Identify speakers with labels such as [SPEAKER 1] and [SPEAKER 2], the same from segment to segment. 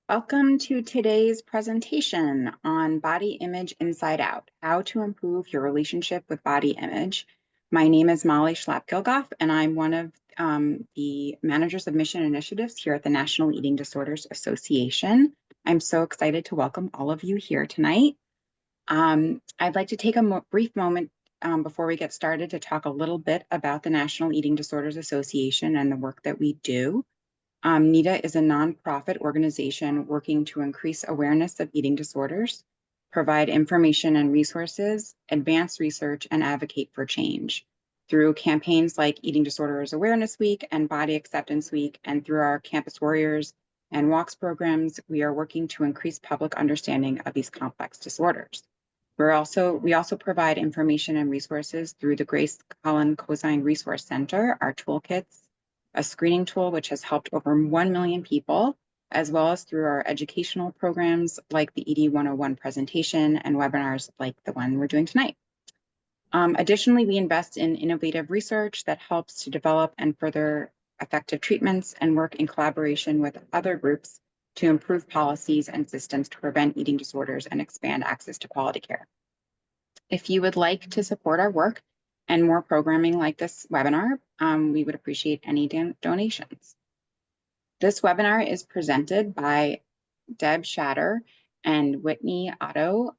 [SPEAKER 1] Welcome to today's presentation on Body Image Inside Out, how to improve your relationship with body image. My name is Molly Schlapp-Gilgoff, and I'm one of the managers of mission initiatives here at the National Eating Disorders Association. I'm so excited to welcome all of you here tonight. I'd like to take a brief moment before we get started to talk a little bit about the National Eating Disorders Association and the work that we do. NEDA is a nonprofit organization working to increase awareness of eating disorders, provide information and resources, advance research, and advocate for change. Through campaigns like Eating Disorders Awareness Week and Body Acceptance Week, and through our Campus Warriors and Walks programs, we are working to increase public understanding of these complex disorders. We also provide information and resources through the Grace Collin Cozine Resource Center, our toolkits, a screening tool which has helped over 1 million people, as well as through our educational programs like the ED 101 presentation and webinars like the one we're doing tonight. Additionally, we invest in innovative research that helps to develop and further effective treatments and work in collaboration with other groups to improve policies and systems to prevent eating disorders and expand access to quality care. If you would like to support our work and more programming like this webinar, we would appreciate any donations. This webinar is presented by Deb Shatter and Whitney Otto.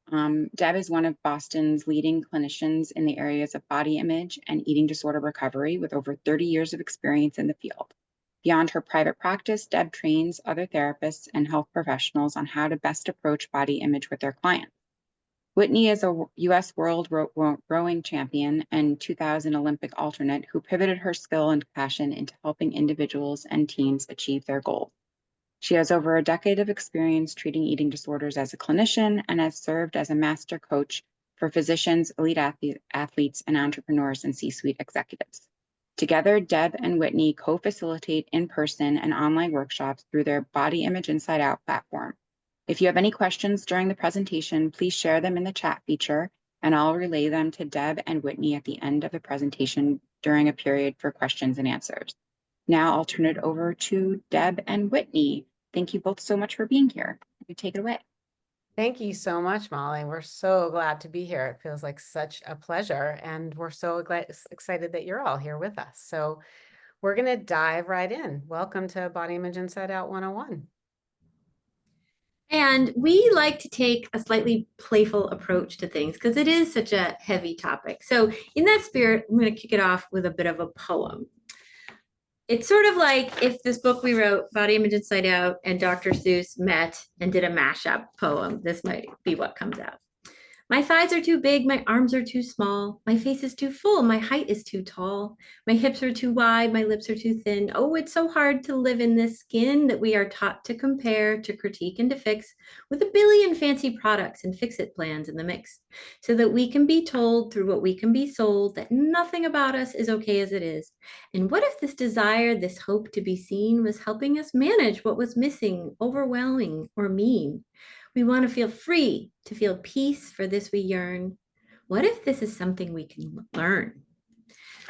[SPEAKER 1] Deb is one of Boston's leading clinicians in the areas of body image and eating disorder recovery with over 30 years of experience in the field. Beyond her private practice, Deb trains other therapists and health professionals on how to best approach body image with their clients. Whitney is a U.S. World Rowing Champion and 2000 Olympic alternate who pivoted her skill and passion into helping individuals and teams achieve their goals. She has over a decade of experience treating eating disorders as a clinician and has served as a master coach for physicians, elite athletes, and entrepreneurs and C-suite executives. Together, Deb and Whitney co-facilitate in-person and online workshops through their Body Image Inside Out platform. If you have any questions during the presentation, please share them in the chat feature, and I'll relay them to Deb and Whitney at the end of the presentation during a period for questions and answers. Now I'll turn it over to Deb and Whitney. Thank you both so much for being here. You take it away.
[SPEAKER 2] Thank you so much, Molly. We're so glad to be here. It feels like such a pleasure, and we're so excited that you're all here with us. So we're going to dive right in. Welcome to Body Image Inside Out 101.
[SPEAKER 3] And we like to take a slightly playful approach to things because it is such a heavy topic. So in that spirit, I'm going to kick it off with a bit of a poem. It's sort of like if this book we wrote, Body Image Inside Out, and Dr. Seuss met and did a mashup poem. This might be what comes out. My thighs are too big, my arms are too small, my face is too full, my height is too tall, my hips are too wide, my lips are too thin. Oh, it's so hard to live in this skin that we are taught to compare, to critique, and to fix with a billion fancy products and fix-it plans in the mix, so that we can be told through what we can be sold that nothing about us is okay as it is. And what if this desire, this hope to be seen was helping us manage what was missing, overwhelming, or mean? We want to feel free, to feel peace, for this we yearn. What if this is something we can learn?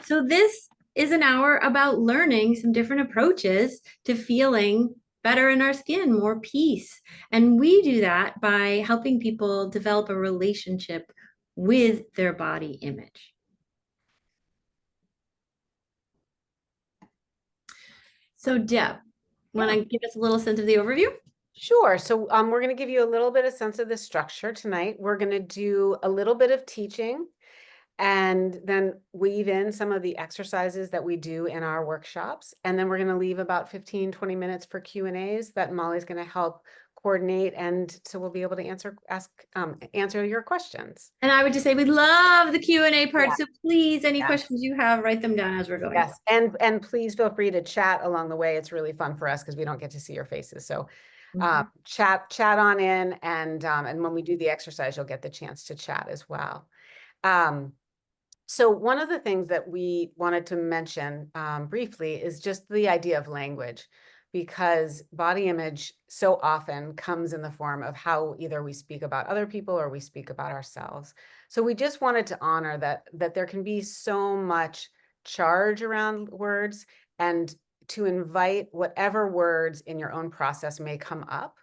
[SPEAKER 3] So this is an hour about learning some different approaches to feeling better in our skin, more peace. And we do that by helping people develop a relationship with their body image. So Deb, want to give us a little sense of the overview?
[SPEAKER 2] Sure. So we're going to give you a little bit of sense of the structure tonight. We're going to do a little bit of teaching and then weave in some of the exercises that we do in our workshops. And then we're going to leave about 15, 20 minutes for Q&As that Molly's going to help coordinate. And so we'll be able to answer your questions.
[SPEAKER 3] And I would just say we love the Q&A part. Yeah. So please, any questions you have, write them down as we're going.
[SPEAKER 2] Yes. And please feel free to chat along the way. It's really fun for us because we don't get to see your faces. So chat on in, and when we do the exercise, you'll get the chance to chat as well. So one of the things that we wanted to mention briefly is just the idea of language, because body image so often comes in the form of how either we speak about other people or we speak about ourselves. So we just wanted to honor that there can be so much charge around words, and to invite whatever words in your own process may come up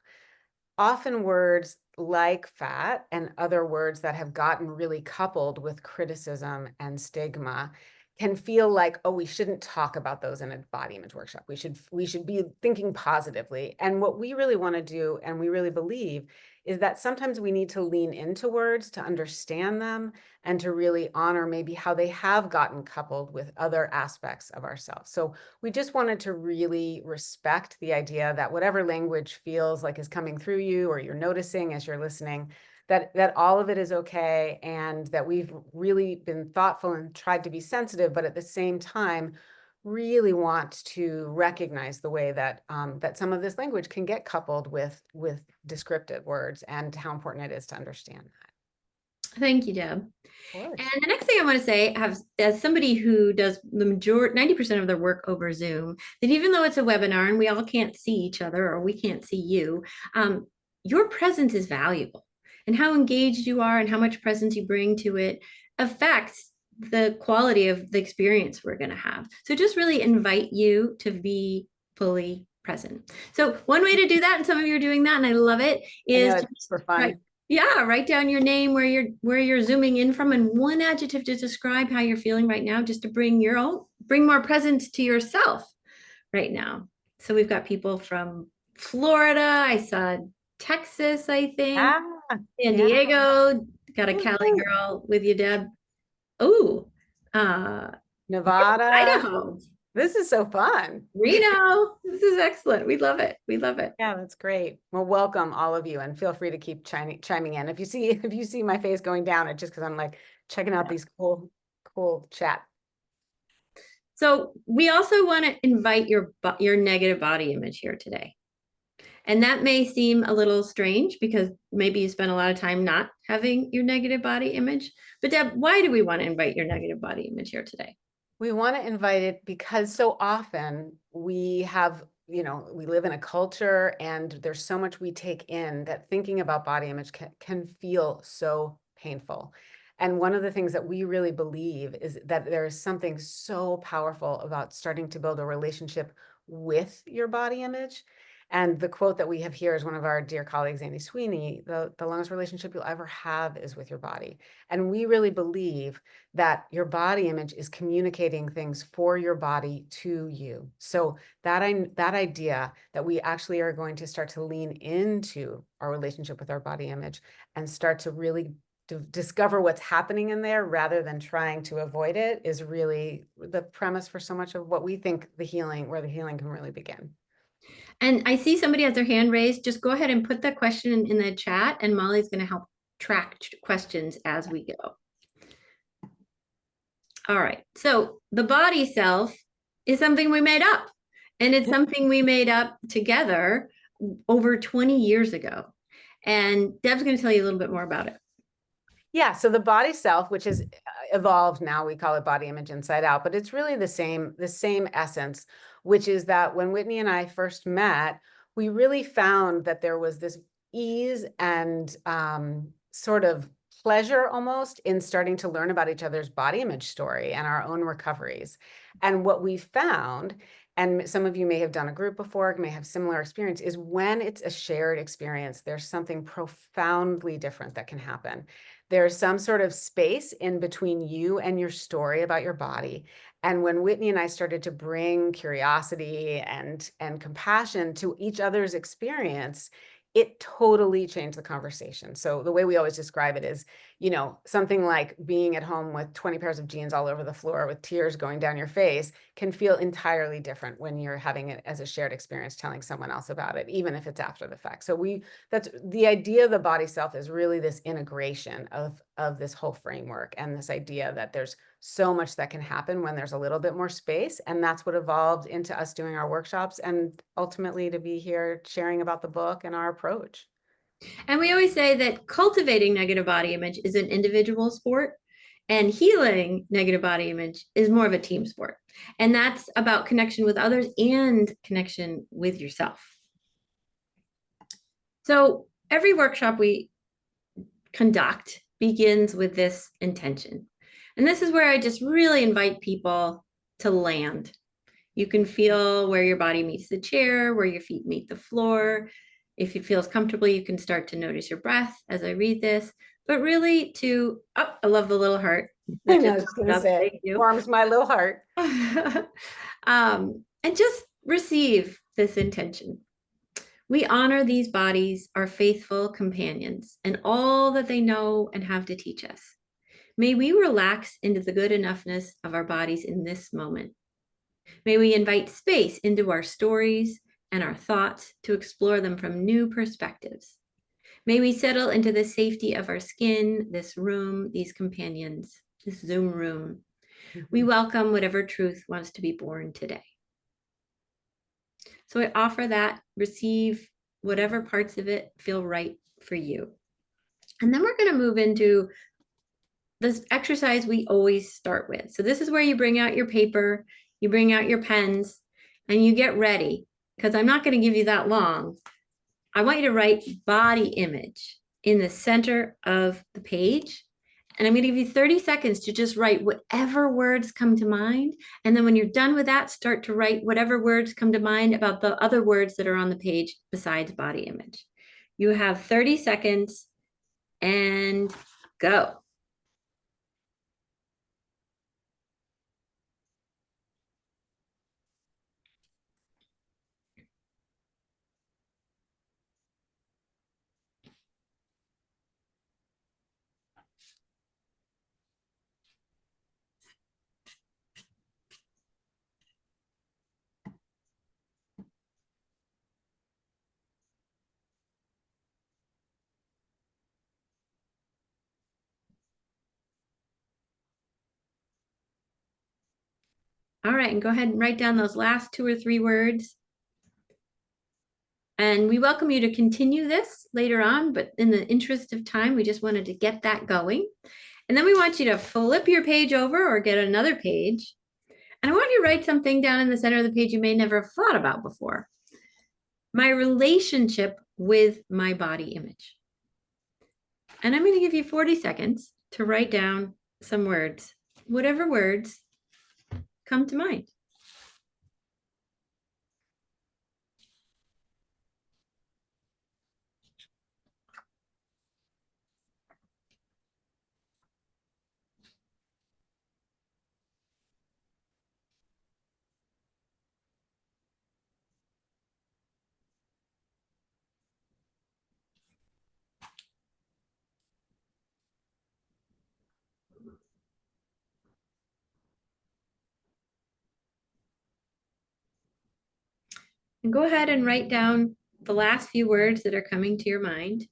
[SPEAKER 2] often words like fat and other words that have gotten really coupled with criticism and stigma can feel like, oh, we shouldn't talk about those in a body image workshop. We should be thinking positively. And what we really want to do, and we really believe, is that sometimes we need to lean into words to understand them and to really honor maybe how they have gotten coupled with other aspects of ourselves. So we just wanted to really respect the idea that whatever language feels like is coming through you or you're noticing as you're listening, that all of it is okay, and that we've really been thoughtful and tried to be sensitive, but at the same time, really want to recognize the way that that some of this language can get coupled with descriptive words and how important it is to understand that.
[SPEAKER 3] Thank you, Deb.
[SPEAKER 2] Of course.
[SPEAKER 3] And the next thing I want to say, as somebody who does the majority, 90% of their work over Zoom, that even though it's a webinar and we all can't see each other or we can't see you, your presence is valuable. And how engaged you are and how much presence you bring to it affects the quality of the experience we're going to have. So just really invite you to be fully present. So one way to do that, and some of you are doing that, and I love it, is
[SPEAKER 2] It's for fun.
[SPEAKER 3] write down your name, where you're zooming in from, and one adjective to describe how you're feeling right now, just to bring more presence to yourself right now. So we've got people from Florida. I saw Texas, I think. San Diego, got a Cali girl with you, Deb. Oh,
[SPEAKER 2] Nevada,
[SPEAKER 3] Idaho.
[SPEAKER 2] This is so fun.
[SPEAKER 3] Reno, this is excellent. We love it. We love it.
[SPEAKER 2] Yeah, that's great. Well, welcome all of you, and feel free to keep chiming in. If you see my face going down, it's just because I'm like checking out these cool chat.
[SPEAKER 3] So we also want to invite your negative body image here today. And that may seem a little strange because maybe you spend a lot of time not having your negative body image. But Deb, why do we want to invite your negative body image here today?
[SPEAKER 2] We want to invite it because so often we have, we live in a culture and there's so much we take in that thinking about body image can feel so painful. And one of the things that we really believe is that there is something so powerful about starting to build a relationship with your body image. And the quote that we have here is one of our dear colleagues, Andy Sweeney: the longest relationship you'll ever have is with your body. And we really believe that your body image is communicating things for your body to you. So that idea that we actually are going to start to lean into our relationship with our body image and start to really discover what's happening in there rather than trying to avoid it is really the premise for so much of what we think where the healing can really begin.
[SPEAKER 3] And I see somebody has their hand raised. Just go ahead and put that question in the chat, and Molly's going to help track questions as we go. All right. So the body self is something we made up, and it's something we made up together over 20 years ago. And Deb's going to tell you a little bit more about it.
[SPEAKER 2] Yeah, so the body self, which is evolved now, we call it Body Image Inside Out, but it's really the same essence, which is that when Whitney and I first met, we really found that there was this ease and sort of pleasure almost in starting to learn about each other's body image story and our own recoveries. And what we found, and some of you may have done a group before, may have similar experience, is when it's a shared experience, there's something profoundly different that can happen. There's some sort of space in between you and your story about your body. And when Whitney and I started to bring curiosity and compassion to each other's experience, it totally changed the conversation. So the way we always describe it is, something like being at home with 20 pairs of jeans all over the floor with tears going down your face can feel entirely different when you're having it as a shared experience, telling someone else about it, even if it's after the fact. So that's the idea of the body self, is really this integration of this whole framework and this idea that there's so much that can happen when there's a little bit more space. And that's what evolved into us doing our workshops and ultimately to be here sharing about the book and our approach.
[SPEAKER 3] And we always say that cultivating negative body image is an individual sport, and healing negative body image is more of a team sport. And that's about connection with others and connection with yourself. So every workshop we conduct begins with this intention. And this is where I just really invite people to land. You can feel where your body meets the chair, where your feet meet the floor. If it feels comfortable, you can start to notice your breath as I read this, but really I love the little heart.
[SPEAKER 2] I
[SPEAKER 3] that
[SPEAKER 2] know, I
[SPEAKER 3] just
[SPEAKER 2] was gonna
[SPEAKER 3] popped up.
[SPEAKER 2] say,
[SPEAKER 3] Thank
[SPEAKER 2] it
[SPEAKER 3] you.
[SPEAKER 2] warms my little heart.
[SPEAKER 3] And just receive this intention. We honor these bodies, our faithful companions, and all that they know and have to teach us. May we relax into the good enoughness of our bodies in this moment. May we invite space into our stories and our thoughts to explore them from new perspectives. May we settle into the safety of our skin, this room, these companions, this Zoom room. We welcome whatever truth wants to be born today. So I offer that, receive whatever parts of it feel right for you. And then we're going to move into this exercise we always start with. So this is where you bring out your paper, you bring out your pens, and you get ready, because I'm not going to give you that long. I want you to write body image in the center of the page. And I'm going to give you 30 seconds to just write whatever words come to mind. And then when you're done with that, start to write whatever words come to mind about the other words that are on the page besides body image. You have 30 seconds and go. All right, and go ahead and write down those last 2 or 3 words. And we welcome you to continue this later on, but in the interest of time, we just wanted to get that going. And then we want you to flip your page over or get another page. And I want you to write something down in the center of the page you may never have thought about before. My relationship with my body image. And I'm going to give you 40 seconds to write down some words, whatever words come to mind. And go ahead and write down the last few words that are coming to your mind.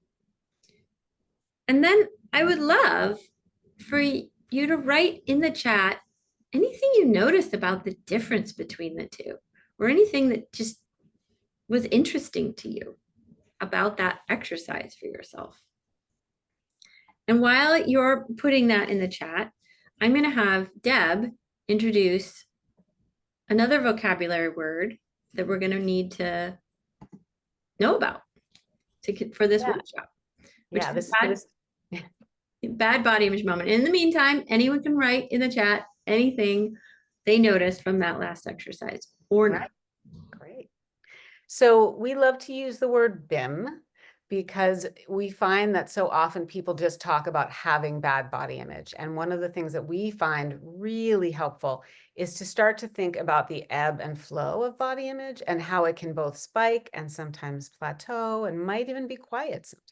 [SPEAKER 3] And then I would love for you to write in the chat anything you noticed about the difference between the two, or anything that just was interesting to you about that exercise for yourself. And while you're putting that in the chat, I'm going to have Deb introduce another vocabulary word that we're going to need to know about for this workshop.
[SPEAKER 2] Yeah, this
[SPEAKER 3] Bad body image moment. In the meantime, anyone can write in the chat anything they noticed from that last exercise or not.
[SPEAKER 2] Great. So we love to use the word BIM because we find that so often people just talk about having bad body image. And one of the things that we find really helpful is to start to think about the ebb and flow of body image and how it can both spike and sometimes plateau and might even be quiet sometimes.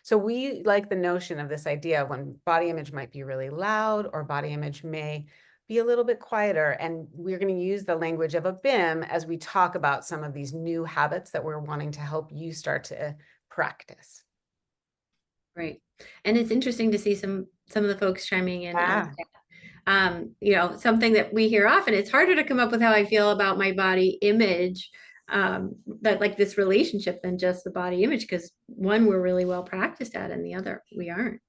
[SPEAKER 2] So we like the notion of this idea of when body image might be really loud or body image may be a little bit quieter. And we're going to use the language of a BIM as we talk about some of these new habits that we're wanting to help you start to practice.
[SPEAKER 3] Right. And it's interesting to see some of the folks chiming in.
[SPEAKER 2] Yeah.
[SPEAKER 3] Something that we hear often, it's harder to come up with how I feel about my body image, that like this relationship than just the body image, because one we're really well practiced at and the other we aren't.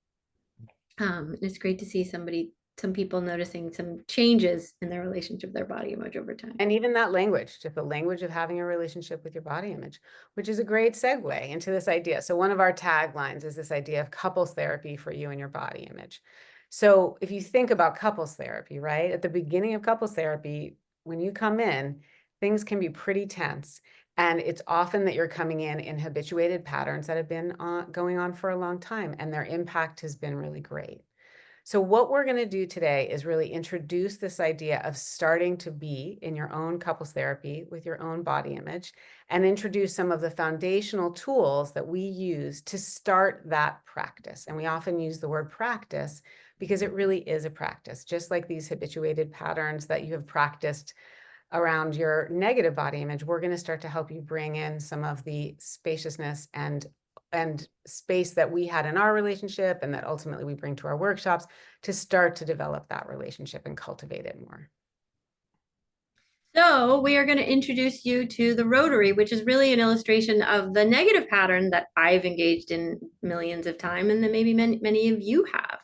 [SPEAKER 3] And it's great to see some people noticing some changes in their relationship with their body image over time.
[SPEAKER 2] And even that language, just the language of having a relationship with your body image, which is a great segue into this idea. So one of our taglines is this idea of couples therapy for you and your body image. So if you think about couples therapy, right? At the beginning of couples therapy, when you come in, things can be pretty tense. And it's often that you're coming in habituated patterns that have been going on for a long time, and their impact has been really great. So what we're going to do today is really introduce this idea of starting to be in your own couples therapy with your own body image, and introduce some of the foundational tools that we use to start that practice. And we often use the word practice because it really is a practice, just like these habituated patterns that you have practiced around your negative body image. We're going to start to help you bring in some of the spaciousness and space that we had in our relationship, and that ultimately we bring to our workshops, to start to develop that relationship and cultivate it more.
[SPEAKER 3] So we are going to introduce you to the rotary, which is really an illustration of the negative pattern that I've engaged in millions of times, and that maybe many of you have.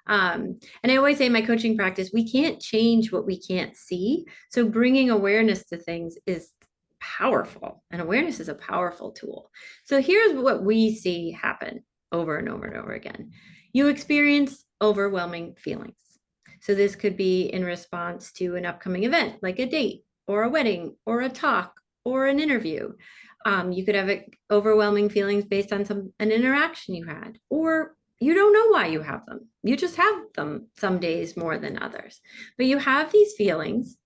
[SPEAKER 3] And I always say in my coaching practice, we can't change what we can't see. So bringing awareness to things is powerful, and awareness is a powerful tool. So here's what we see happen over and over and over again. You experience overwhelming feelings. So this could be in response to an upcoming event, like a date or a wedding or a talk or an interview. You could have overwhelming feelings based on an interaction you had, or you don't know why you have them. You just have them some days more than others. But you have these feelings,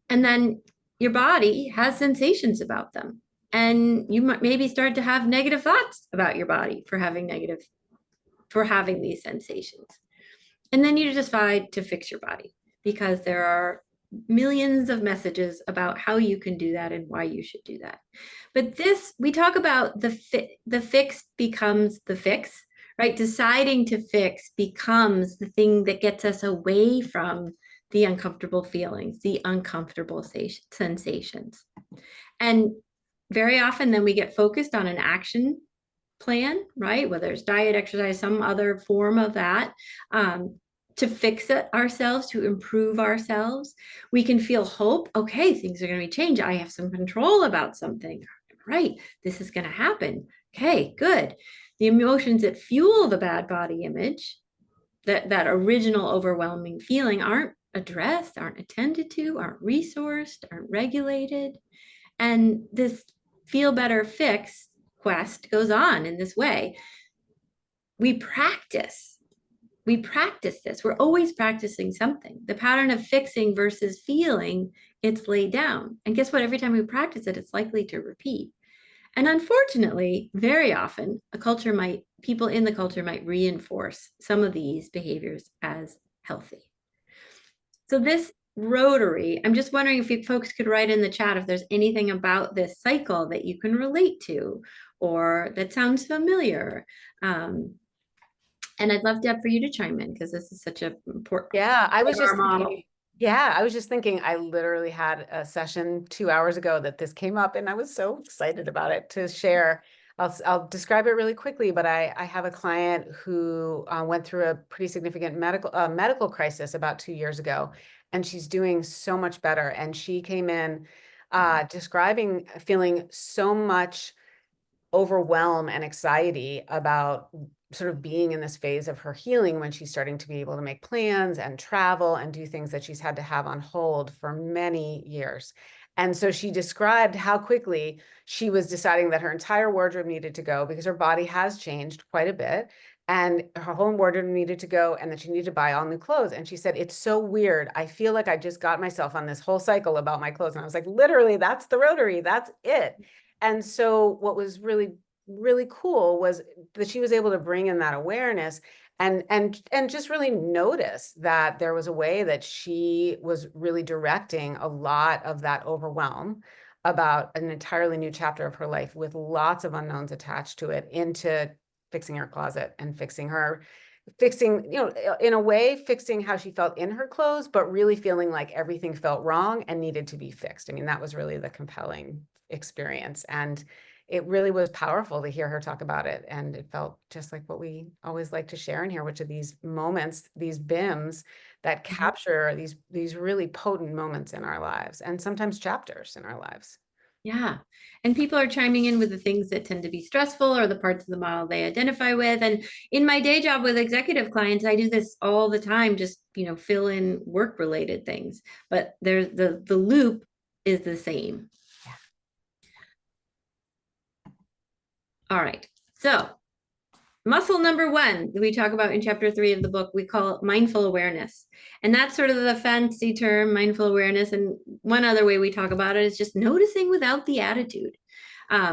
[SPEAKER 3] and then your body has sensations about them. And you might maybe start to have negative thoughts about your body for having these sensations. And then you decide to fix your body, because there are millions of messages about how you can do that and why you should do that. But we talk about the fix becomes the fix, right? Deciding to fix becomes the thing that gets us away from the uncomfortable feelings, the uncomfortable sensations. And very often then we get focused on an action plan, right? Whether it's diet, exercise, some other form of that, to fix it ourselves, to improve ourselves. We can feel hope. Okay, things are going to be changed. I have some control about something, right? This is going to happen. Okay, good. The emotions that fuel the bad body image, that original overwhelming feeling, aren't addressed, aren't attended to, aren't resourced, aren't regulated. And this feel better fix quest goes on in this way. We practice this. We're always practicing something. The pattern of fixing versus feeling, it's laid down. And guess what? Every time we practice it, it's likely to repeat. And unfortunately, very often, people in the culture might reinforce some of these behaviors as healthy. So this rotary, I'm just wondering if you folks could write in the chat if there's anything about this cycle that you can relate to, or that sounds familiar. And I'd love, Deb, for you to chime in, because this is such an important.
[SPEAKER 2] Yeah, I was just thinking, I literally had a session 2 hours ago that this came up, and I was so excited about it to share. I'll describe it really quickly, but I have a client who went through a pretty significant medical crisis about 2 years ago, and she's doing so much better. And she came in describing feeling so much overwhelm and anxiety about sort of being in this phase of her healing, when she's starting to be able to make plans and travel and do things that she's had to have on hold for many years. And so she described how quickly she was deciding that her entire wardrobe needed to go, because her body has changed quite a bit, and her whole wardrobe needed to go, and that she needed to buy all new clothes. And she said, it's so weird. I feel like I just got myself on this whole cycle about my clothes. And I was like, literally, that's the rotary. That's it. And so what was really, really cool was that she was able to bring in that awareness and just really notice that there was a way that she was really directing a lot of that overwhelm about an entirely new chapter of her life, with lots of unknowns attached to it, into fixing her closet and fixing, in a way, fixing how she felt in her clothes, but really feeling like everything felt wrong and needed to be fixed. I mean, that was really the compelling experience. And it really was powerful to hear her talk about it. And it felt just like what we always like to share in here, which are these moments, these BIMs that capture these really potent moments in our lives, and sometimes chapters in our lives.
[SPEAKER 3] Yeah. And people are chiming in with the things that tend to be stressful, or the parts of the model they identify with. And in my day job with executive clients, I do this all the time, just, fill in work related things, but there's the loop is the same. All right. So muscle number 1 that we talk about in chapter 3 of the book, we call it mindful awareness. And that's sort of the fancy term, mindful awareness. And one other way we talk about it is just noticing without the attitude.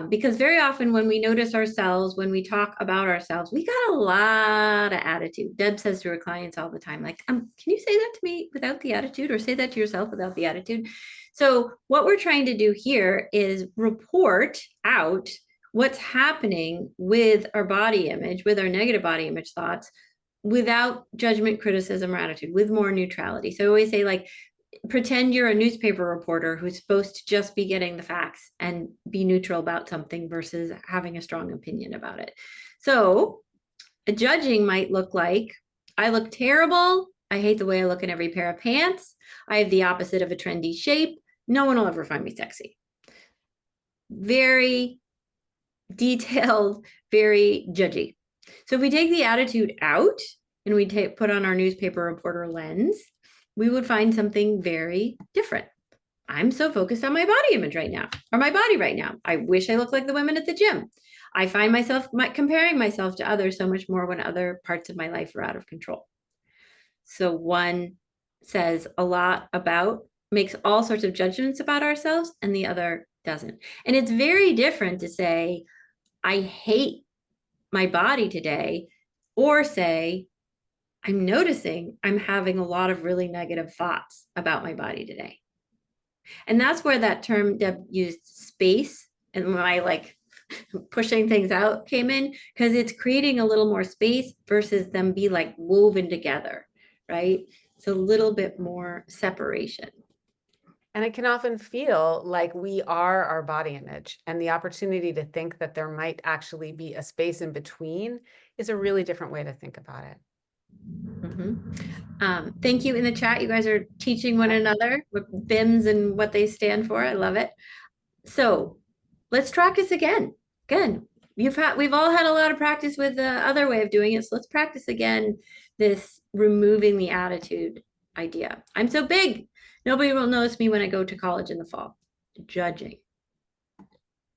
[SPEAKER 3] Because very often when we notice ourselves, when we talk about ourselves, we got a lot of attitude. Deb says to her clients all the time, like, can you say that to me without the attitude, or say that to yourself without the attitude? So what we're trying to do here is report out what's happening with our body image, with our negative body image thoughts, without judgment, criticism, or attitude, with more neutrality. So I always say, like, pretend you're a newspaper reporter who's supposed to just be getting the facts and be neutral about something versus having a strong opinion about it. So a judging might look like, I look terrible. I hate the way I look in every pair of pants. I have the opposite of a trendy shape. No one will ever find me sexy. Very detailed, very judgy. So if we take the attitude out and we put on our newspaper reporter lens, we would find something very different. I'm so focused on my body image right now, or my body right now. I wish I looked like the women at the gym. I find myself comparing myself to others so much more when other parts of my life are out of control. So one says a lot about, makes all sorts of judgments about ourselves, and the other doesn't. And it's very different to say, I hate my body today, or say, I'm noticing I'm having a lot of really negative thoughts about my body today. And that's where that term Deb used, space, and my like pushing things out came in, because it's creating a little more space versus them be like woven together, right? So a little bit more separation.
[SPEAKER 2] And it can often feel like we are our body image, and the opportunity to think that there might actually be a space in between is a really different way to think about it.
[SPEAKER 3] Thank you in the chat. You guys are teaching one another with BIMs and what they stand for. I love it. So let's practice again. We've all had a lot of practice with the other way of doing it. So let's practice again this removing the attitude idea. I'm so big. Nobody will notice me when I go to college in the fall. Judging.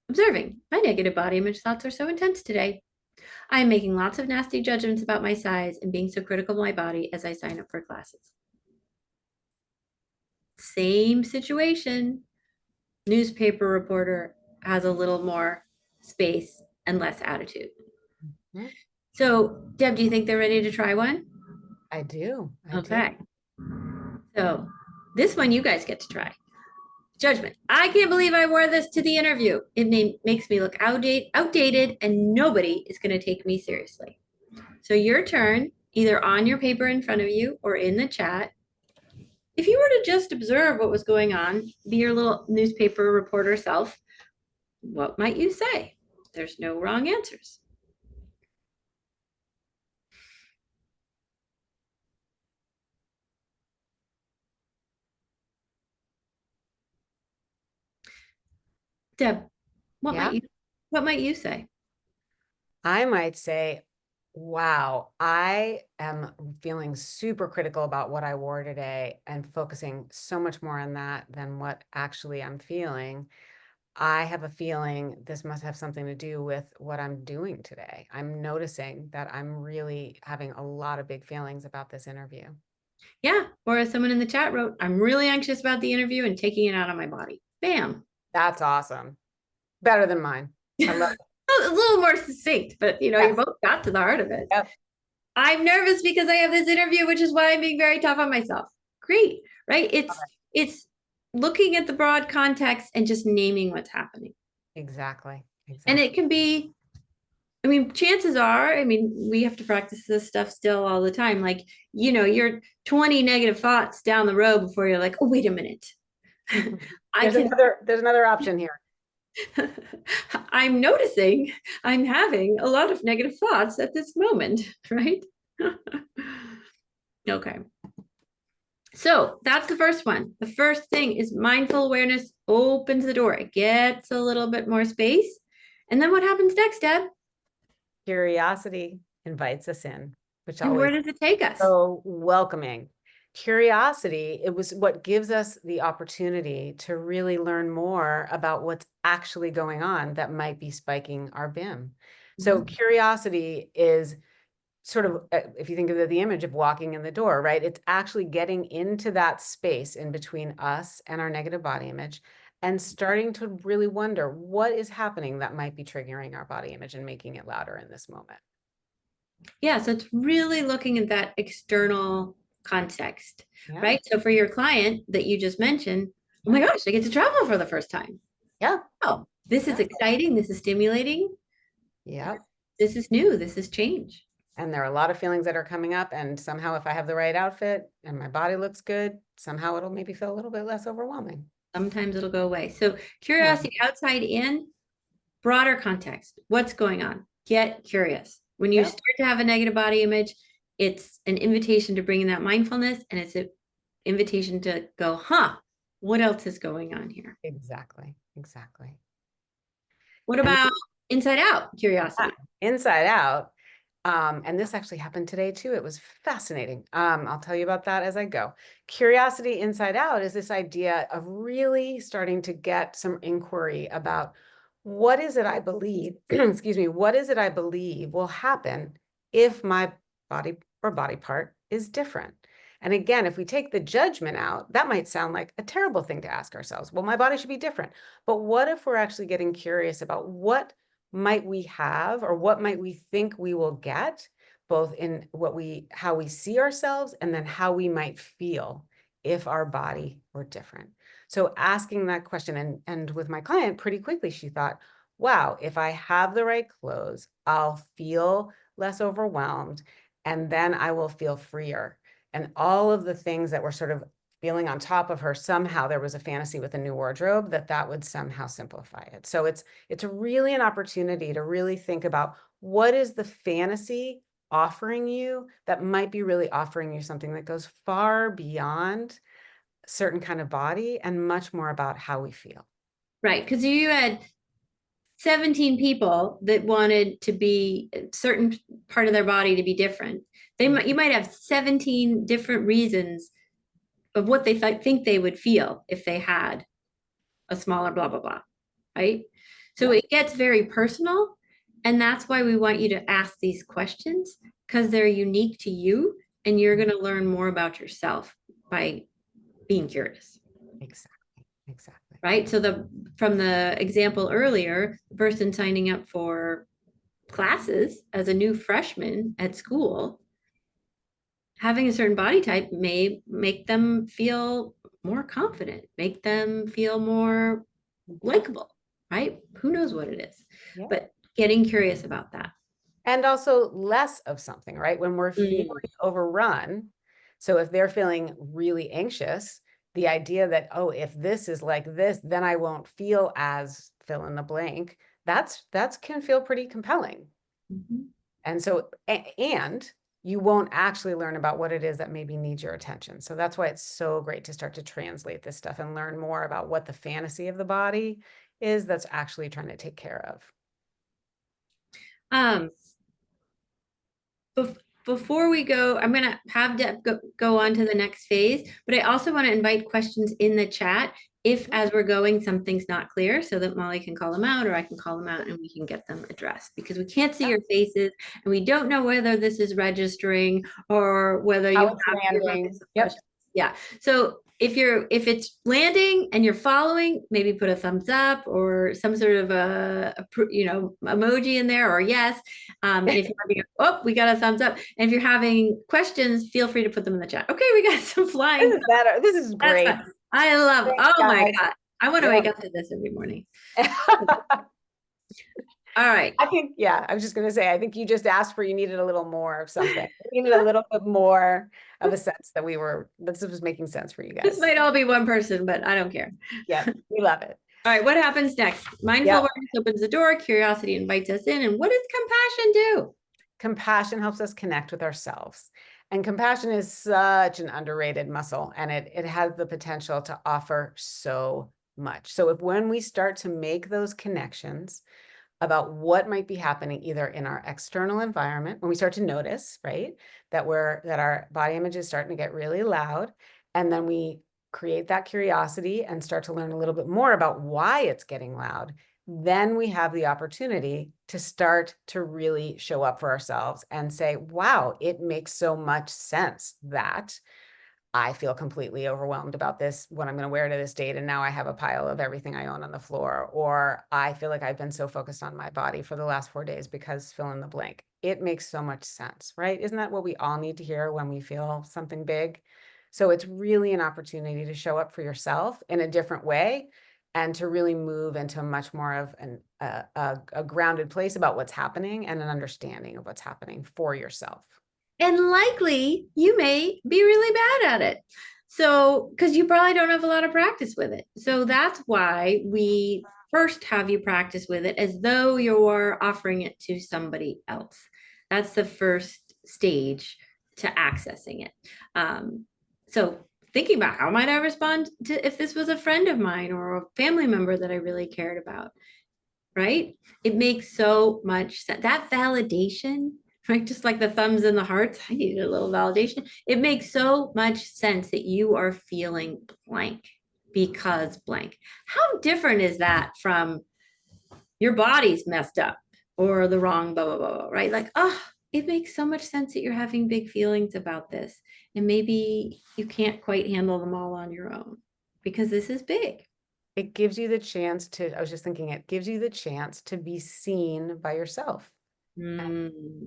[SPEAKER 3] Observing. My negative body image thoughts are so intense today. I'm making lots of nasty judgments about my size and being so critical of my body as I sign up for classes. Same situation. Newspaper reporter has a little more space and less attitude. Mm-hmm. So, Deb, do you think they're ready to try one?
[SPEAKER 2] I do.
[SPEAKER 3] Okay. So this one you guys get to try. Judgment. I can't believe I wore this to the interview. It makes me look outdated, and nobody is going to take me seriously. So your turn, either on your paper in front of you or in the chat. If you were to just observe what was going on, be your little newspaper reporter self, what might you say? There's no wrong answers. Deb, what might you say?
[SPEAKER 2] I might say, wow, I am feeling super critical about what I wore today and focusing so much more on that than what actually I'm feeling. I have a feeling this must have something to do with what I'm doing today. I'm noticing that I'm really having a lot of big feelings about this interview.
[SPEAKER 3] Yeah, or as someone in the chat wrote, I'm really anxious about the interview and taking it out on my body. Bam.
[SPEAKER 2] That's awesome. Better than mine. I love it.
[SPEAKER 3] A little more succinct, but you know, you both got to the heart of it.
[SPEAKER 2] Yep.
[SPEAKER 3] I'm nervous because I have this interview, which is why I'm being very tough on myself. Great, right? It's looking at the broad context and just naming what's happening.
[SPEAKER 2] Exactly.
[SPEAKER 3] And it can be, I mean, chances are, I mean, we have to practice this stuff still all the time. Like, you know, you're 20 negative thoughts down the road before you're like, oh, wait a minute.
[SPEAKER 2] There's another option here.
[SPEAKER 3] I'm noticing I'm having a lot of negative thoughts at this moment, right? Okay. So that's the first one. The first thing is mindful awareness opens the door. It gets a little bit more space. And then what happens next, Deb?
[SPEAKER 2] Curiosity invites us in, which
[SPEAKER 3] and where does it take us?
[SPEAKER 2] So welcoming. Curiosity, it was what gives us the opportunity to really learn more about what's actually going on that might be spiking our BIM. So curiosity is sort of, if you think of the image of walking in the door, right? It's actually getting into that space in between us and our negative body image and starting to really wonder what is happening that might be triggering our body image and making it louder in this moment.
[SPEAKER 3] Yeah, so it's really looking at that external context,
[SPEAKER 2] Yeah.
[SPEAKER 3] right? So for your client that you just mentioned, oh my gosh, they get to travel for the first time.
[SPEAKER 2] Yeah.
[SPEAKER 3] Oh, this is exciting. This is stimulating.
[SPEAKER 2] Yeah.
[SPEAKER 3] This is new. This is change.
[SPEAKER 2] And there are a lot of feelings that are coming up, and somehow if I have the right outfit and my body looks good, somehow it'll maybe feel a little bit less overwhelming.
[SPEAKER 3] Sometimes it'll go away. So curiosity outside in, broader context. What's going on? Get curious. When you
[SPEAKER 2] Yep.
[SPEAKER 3] start to have a negative body image, it's an invitation to bring in that mindfulness, and it's an invitation to go, huh, what else is going on here?
[SPEAKER 2] Exactly. Exactly.
[SPEAKER 3] What
[SPEAKER 2] And
[SPEAKER 3] about inside out curiosity?
[SPEAKER 2] Inside out. And this actually happened today too. It was fascinating. I'll tell you about that as I go. Curiosity inside out is this idea of really starting to get some inquiry about what is it I believe, excuse me, what is it I believe will happen if my body or body part is different? And again, if we take the judgment out, that might sound like a terrible thing to ask ourselves. Well, my body should be different. But what if we're actually getting curious about what might we have, or what might we think we will get, both in how we see ourselves and then how we might feel if our body were different. So asking that question, and with my client, pretty quickly she thought, wow, if I have the right clothes, I'll feel less overwhelmed, and then I will feel freer. And all of the things that were sort of feeling on top of her, somehow there was a fantasy with a new wardrobe that would somehow simplify it. So it's really an opportunity to really think about what is the fantasy offering you that might be really offering you something that goes far beyond a certain kind of body and much more about how we feel.
[SPEAKER 3] Right, because you had 17 people that wanted to be a certain part of their body to be different. You might have 17 different reasons of what they think they would feel if they had a smaller blah blah blah, right? So it gets very personal, and that's why we want you to ask these questions, because they're unique to you, and you're going to learn more about yourself by being curious.
[SPEAKER 2] Exactly.
[SPEAKER 3] Right. So from the example earlier, the person signing up for classes as a new freshman at school, having a certain body type may make them feel more confident, make them feel more likable, right? Who knows what it is, but getting curious about that.
[SPEAKER 2] And also less of something, right? When we're feeling overrun. So if they're feeling really anxious, the idea that, oh, if this is like this, then I won't feel as fill in the blank, that's can feel pretty compelling. And so, and you won't actually learn about what it is that maybe needs your attention. So that's why it's so great to start to translate this stuff and learn more about what the fantasy of the body is that's actually trying to take care of.
[SPEAKER 3] Before we go, I'm going to have Deb go on to the next phase, but I also want to invite questions in the chat if, as we're going, something's not clear, so that Molly can call them out, or I can call them out and we can get them addressed, because we can't see your faces and we don't know whether this is registering or whether you have
[SPEAKER 2] landing. Yep.
[SPEAKER 3] Yeah. So if it's landing and you're following, maybe put a thumbs up or some sort of a emoji in there, or yes. And if you're having we got a thumbs up. And if you're having questions, feel free to put them in the chat. Okay, we got some flying.
[SPEAKER 2] This is better. This is great.
[SPEAKER 3] I love it. Oh
[SPEAKER 2] guys.
[SPEAKER 3] My God. I want to wake up to this every morning. All right.
[SPEAKER 2] I think, I was just going to say, I think you just asked for, you needed a little more of something. You needed a little bit more of a sense that this was making sense for you guys.
[SPEAKER 3] This might all be one person, but I don't care.
[SPEAKER 2] Yeah, we love it.
[SPEAKER 3] All right, what happens next? Mindful awareness opens the door, curiosity invites us in, and what does compassion do?
[SPEAKER 2] Compassion helps us connect with ourselves. And compassion is such an underrated muscle, and it has the potential to offer so much. So when we start to make those connections, about what might be happening either in our external environment when we start to notice, right, that our body image is starting to get really loud, and then we create that curiosity and start to learn a little bit more about why it's getting loud. Then we have the opportunity to start to really show up for ourselves and say, wow, it makes so much sense that I feel completely overwhelmed about this, what I'm going to wear to this date. And now I have a pile of everything I own on the floor. Or I feel like I've been so focused on my body for the last 4 days because fill in the blank. It makes so much sense, right? Isn't that what we all need to hear when we feel something big? So it's really an opportunity to show up for yourself in a different way and to really move into much more of a grounded place about what's happening and an understanding of what's happening for yourself.
[SPEAKER 3] And likely you may be really bad at it. So, because you probably don't have a lot of practice with it. So that's why we first have you practice with it as though you're offering it to somebody else. That's the first stage to accessing it. So thinking about how might I respond to if this was a friend of mine or a family member that I really cared about, right? It makes so much sense. That validation, right? Just like the thumbs and the hearts, I needed a little validation. It makes so much sense that you are feeling blank because blank. How different is that from your body's messed up or the wrong blah, blah, blah, blah, right? Like, oh, it makes so much sense that you're having big feelings about this. And maybe you can't quite handle them all on your own because this is big.
[SPEAKER 2] It gives you the chance to, I was just thinking, it gives you the chance to be seen by yourself.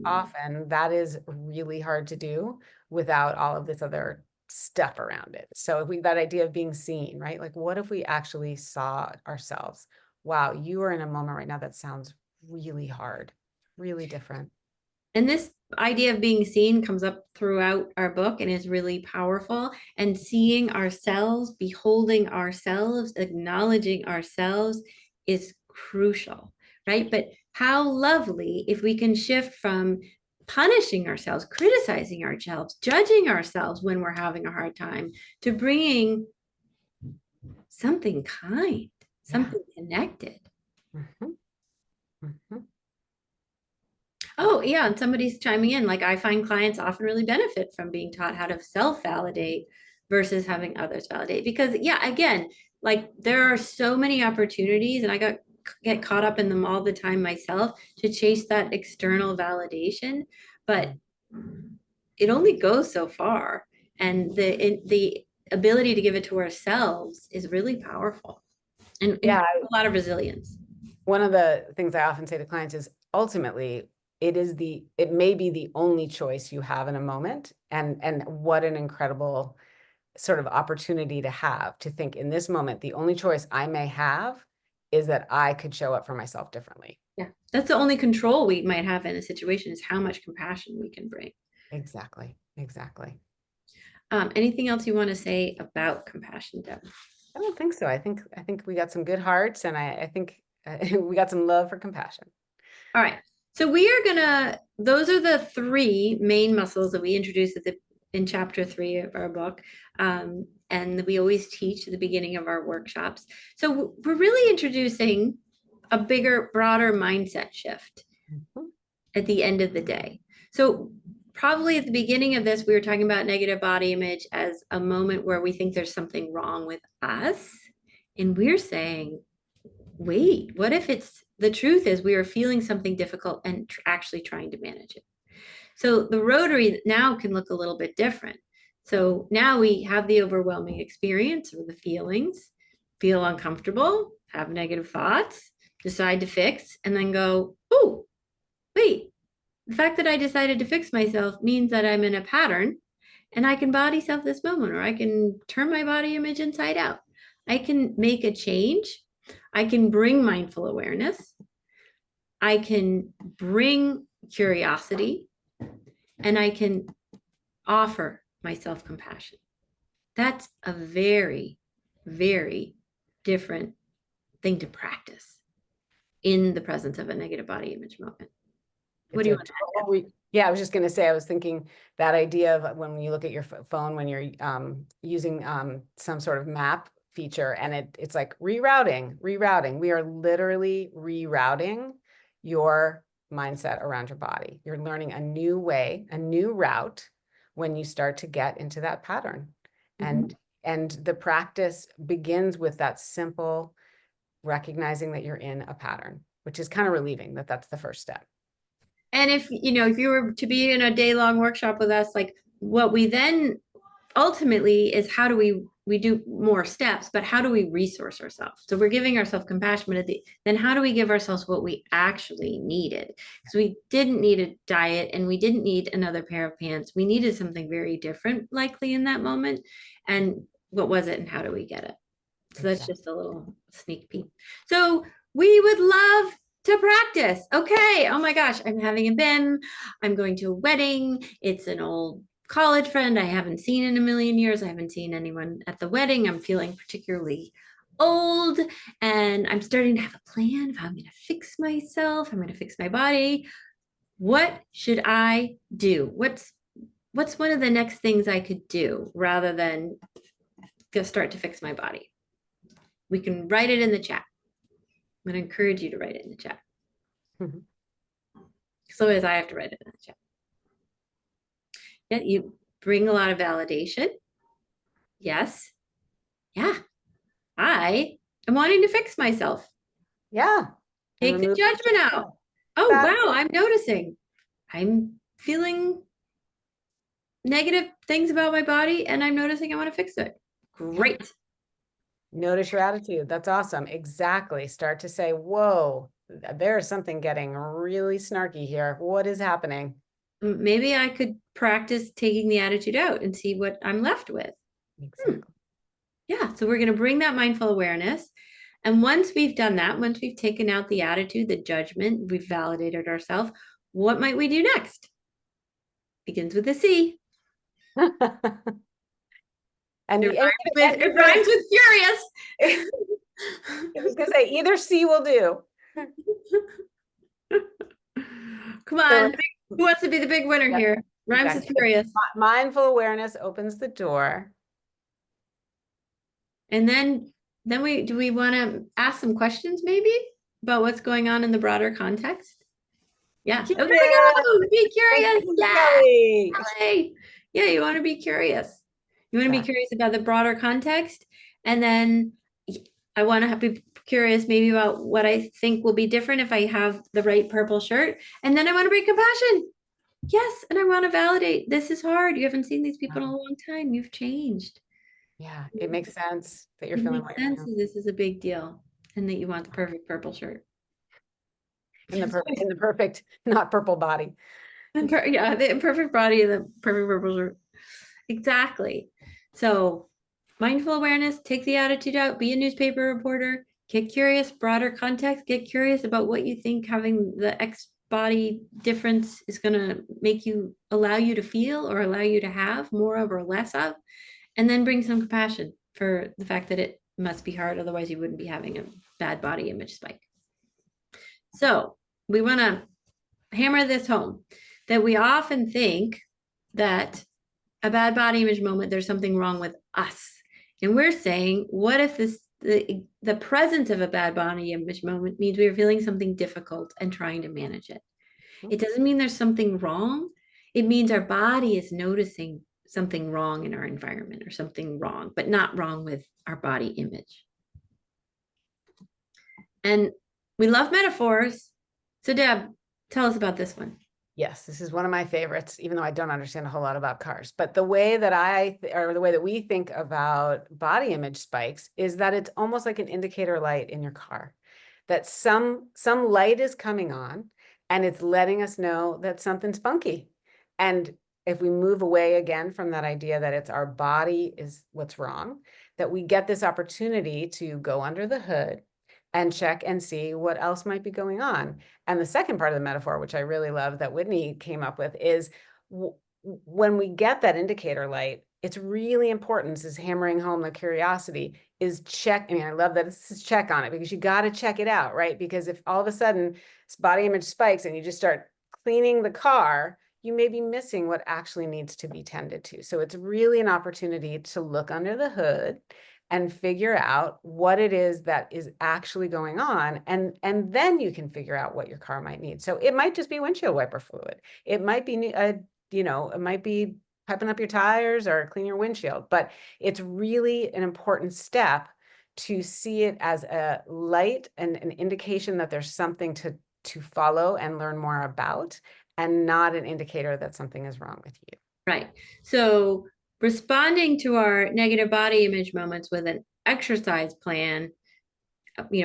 [SPEAKER 2] Often that is really hard to do without all of this other stuff around it. So if that idea of being seen, right? Like, what if we actually saw ourselves? Wow, you are in a moment right now that sounds really hard, really different.
[SPEAKER 3] And this idea of being seen comes up throughout our book and is really powerful. And seeing ourselves, beholding ourselves, acknowledging ourselves is crucial, right? But how lovely if we can shift from punishing ourselves, criticizing ourselves, judging ourselves when we're having a hard time, to bringing something kind, something connected.
[SPEAKER 2] Mhm. Mhm.
[SPEAKER 3] Oh, yeah. And somebody's chiming in. Like, I find clients often really benefit from being taught how to self-validate versus having others validate. Because, yeah, again, like there are so many opportunities, and I get caught up in them all the time myself to chase that external validation, but it only goes so far. And the ability to give it to ourselves is really powerful and
[SPEAKER 2] Yeah,
[SPEAKER 3] a lot of resilience.
[SPEAKER 2] one of the things I often say to clients is ultimately it may be the only choice you have in a moment. And what an incredible sort of opportunity to have to think in this moment, the only choice I may have is that I could show up for myself differently.
[SPEAKER 3] Yeah, that's the only control we might have in a situation is how much compassion we can bring.
[SPEAKER 2] Exactly. Exactly.
[SPEAKER 3] Anything else you want to say about compassion, Deb?
[SPEAKER 2] I don't think so. I think we got some good hearts, and I think we got some love for compassion.
[SPEAKER 3] All right. So we are gonna, those are the 3 main muscles that we introduced in chapter 3 of our book. And we always teach at the beginning of our workshops. So we're really introducing a bigger, broader mindset shift at the end of the day. So probably at the beginning of this, we were talking about negative body image as a moment where we think there's something wrong with us. And we're saying, wait, what if the truth is we are feeling something difficult and actually trying to manage it? So the rotary now can look a little bit different. So now we have the overwhelming experience or the feelings, feel uncomfortable, have negative thoughts, decide to fix, and then go, oh, wait, the fact that I decided to fix myself means that I'm in a pattern and I can body self this moment, or I can turn my body image inside out. I can make a change. I can bring mindful awareness. I can bring curiosity, and I can offer myself compassion. That's a very, very different thing to practice in the presence of a negative body image moment. What do you want to add?
[SPEAKER 2] Yeah, I was just going to say, I was thinking that idea of when you look at your phone, when you're using some sort of map feature, and it's like rerouting. We are literally rerouting your mindset around your body. You're learning a new way, a new route when you start to get into that pattern. And the practice begins with that simple recognizing that you're in a pattern, which is kind of relieving that that's the first step.
[SPEAKER 3] And if you were to be in a day-long workshop with us, like what we then ultimately is how do we do more steps, but how do we resource ourselves? So we're giving ourselves compassion, but then how do we give ourselves what we actually needed? Because we didn't need a diet and we didn't need another pair of pants. We needed something very different, likely in that moment. And what was it and how do we get it? So that's just a little sneak peek. So we would love to practice. Okay. Oh my gosh, I'm having a BIM. I'm going to a wedding. It's an old college friend I haven't seen in a million years. I haven't seen anyone at the wedding. I'm feeling particularly old and I'm starting to have a plan of how I'm going to fix myself. I'm going to fix my body. What should I do? What's one of the next things I could do rather than go start to fix my body? We can write it in the chat. I'm going to encourage you to write it in the chat. So as I have to write it in the chat. Yeah, you bring a lot of validation. Yes. Yeah. I am wanting to fix myself.
[SPEAKER 2] Yeah.
[SPEAKER 3] Take the judgment out. Oh, wow. I'm noticing. I'm feeling negative things about my body and I'm noticing I want to fix it. Great.
[SPEAKER 2] Notice your attitude. That's awesome. Exactly. Start to say, whoa, there's something getting really snarky here. What is happening?
[SPEAKER 3] Maybe I could practice taking the attitude out and see what I'm left with.
[SPEAKER 2] Exactly.
[SPEAKER 3] Yeah. So we're going to bring that mindful awareness. And once we've done that, once we've taken out the attitude, the judgment, we've validated ourselves, what might we do next? Begins with a C.
[SPEAKER 2] And
[SPEAKER 3] it rhymes with furious.
[SPEAKER 2] I was going to say either C will do.
[SPEAKER 3] Come on. Who wants to be the big winner here? Rhymes with furious.
[SPEAKER 2] Mindful awareness opens the door.
[SPEAKER 3] And then do we want to ask some questions maybe about what's going on in the broader context? Yeah. Oh, there we go. Be curious. Yeah. Yeah, you want to be curious. You want to be curious about the broader context. And then I want to be curious maybe about what I think will be different if I have the right purple shirt. And then I want to bring compassion. Yes. And I want to validate. This is hard. You haven't seen these people in a long time. You've changed.
[SPEAKER 2] Yeah, it makes sense that you're feeling like
[SPEAKER 3] this is a big deal and that you want the perfect purple shirt.
[SPEAKER 2] In the perfect, not purple body.
[SPEAKER 3] Yeah, the perfect body, the perfect purple shirt. Exactly. So mindful awareness, take the attitude out, be a newspaper reporter, get curious, broader context, get curious about what you think having the X body difference is going to allow you to feel or allow you to have more of or less of, and then bring some compassion for the fact that it must be hard. Otherwise you wouldn't be having a bad body image spike. So we want to hammer this home that we often think that a bad body image moment, there's something wrong with us. And we're saying, what if the presence of a bad body image moment means we are feeling something difficult and trying to manage it? It doesn't mean there's something wrong. It means our body is noticing something wrong in our environment or something wrong, but not wrong with our body image. And we love metaphors. So Deb, tell us about this one.
[SPEAKER 2] Yes, this is one of my favorites, even though I don't understand a whole lot about cars. But the way that the way that we think about body image spikes is that it's almost like an indicator light in your car, that some light is coming on and it's letting us know that something's funky. And if we move away again from that idea that it's our body is what's wrong, that we get this opportunity to go under the hood and check and see what else might be going on. And the second part of the metaphor, which I really love that Whitney came up with, is when we get that indicator light, it's really important, this is hammering home the curiosity, is check. I mean, I love that this is check on it because you got to check it out, right? Because if all of a sudden body image spikes and you just start cleaning the car, you may be missing what actually needs to be tended to. So it's really an opportunity to look under the hood and figure out what it is that is actually going on. And then you can figure out what your car might need. So it might just be windshield wiper fluid. It might be, it might be piping up your tires or clean your windshield, but it's really an important step to see it as a light and an indication that there's something to follow and learn more about, and not an indicator that something is wrong with you.
[SPEAKER 3] Right. So responding to our negative body image moments with an exercise plan,